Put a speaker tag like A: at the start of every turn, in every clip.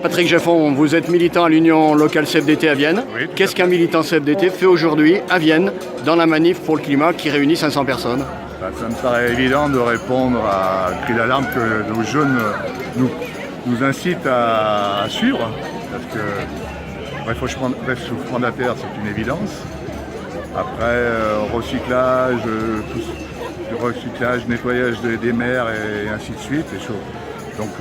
A: Patrick Jaffon, vous êtes militant à l'Union locale CFDT à Vienne.
B: Oui, tout à
A: Qu'est-ce
B: fait.
A: qu'un militant CFDT fait aujourd'hui à Vienne dans la manif pour le climat qui réunit 500 personnes?
B: Ça me paraît évident de répondre à un cri d'alarme que nos jeunes nous incitent à suivre. Parce que réchauffement de la Terre, c'est une évidence. Après, recyclage, nettoyage des mers et ainsi de suite. Donc,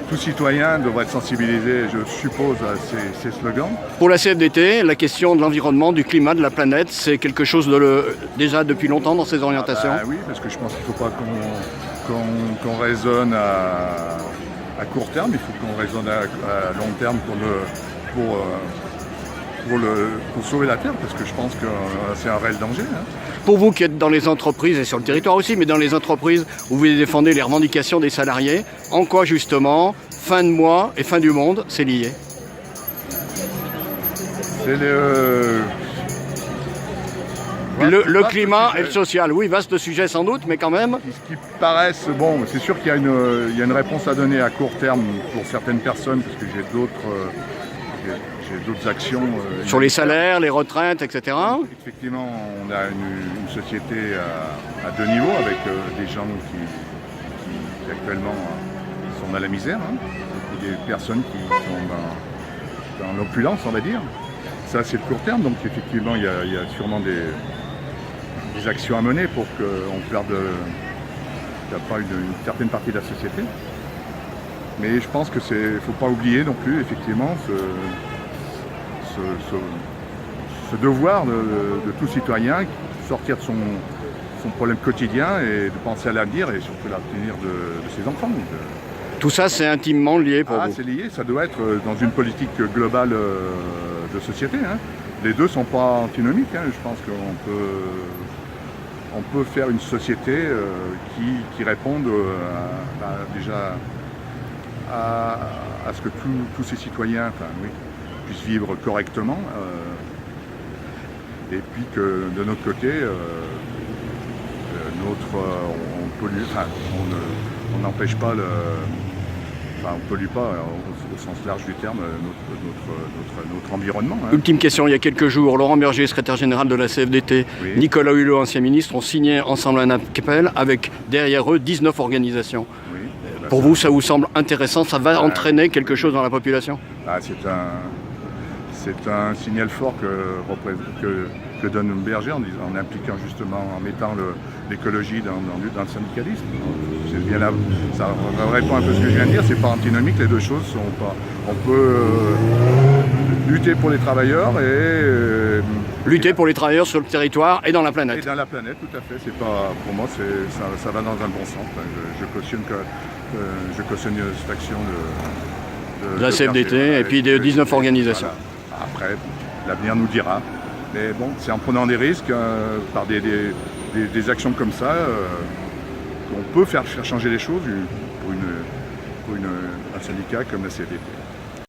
B: tout citoyen devrait être sensibilisé, je suppose, à ces slogans.
A: Pour la CFDT, la question de l'environnement, du climat, de la planète, c'est quelque chose déjà depuis longtemps dans ses orientations.
B: Oui, parce que je pense qu'il ne faut pas qu'on raisonne à court terme, il faut qu'on raisonne à long terme pour sauver la Terre, parce que je pense que c'est un réel danger.
A: Pour vous qui êtes dans les entreprises et sur le territoire aussi, mais dans les entreprises où vous défendez les revendications des salariés, en quoi justement fin de mois et fin du monde, c'est lié?
B: C'est
A: Le climat et le social, oui, vaste sujet sans doute, mais quand même.
B: Ce qui paraissent, bon, c'est sûr qu'il y a une réponse à donner à court terme pour certaines personnes, parce que j'ai d'autres actions.
A: Sur les salaires, les retraites, etc.
B: Effectivement, on a une société à deux niveaux, avec des gens qui actuellement sont dans la misère, et des personnes qui sont dans l'opulence, on va dire. Ça, c'est le court terme, donc effectivement, il y a sûrement des actions à mener pour qu'on perde pas une certaine partie de la société. Mais je pense qu'il ne faut pas oublier non plus, effectivement, ce devoir de tout citoyen, sortir de son problème quotidien et de penser à l'avenir et surtout à l'avenir de ses enfants. Donc,
A: Tout ça, c'est intimement lié pour vous.
B: C'est lié, ça doit être dans une politique globale de société. Les deux ne sont pas antinomiques. Je pense qu'on peut faire une société qui réponde déjà à ce que tous ces citoyens puissent vivre correctement. Et puis que de notre côté, on n'empêche pas on ne pollue pas au sens large du terme notre environnement.
A: Ultime question, il y a quelques jours, Laurent Berger, secrétaire général de la CFDT,
B: Oui.
A: Nicolas Hulot, ancien ministre, ont signé ensemble un appel avec derrière eux 19 organisations.
B: Oui.
A: Pour vous, ça vous semble intéressant? Ça va entraîner quelque chose dans la population?
B: C'est un signal fort que donne Berger en impliquant justement, en mettant l'écologie dans le syndicalisme. C'est bien là, ça répond un peu à ce que je viens de dire, c'est pas antinomique, les deux choses sont pas. On peut lutter pour les travailleurs et
A: Lutter pour les travailleurs sur le territoire et dans la planète.
B: et dans la planète, tout à fait. C'est pas, pour moi, ça va dans un bon sens. Je cautionne cette action
A: De la CFDT
B: Berger.
A: et puis de 19 organisations.
B: Voilà. Après, l'avenir nous dira. Mais bon, c'est en prenant des risques, par des actions comme ça, qu'on peut faire changer les choses pour un syndicat comme la CFDT.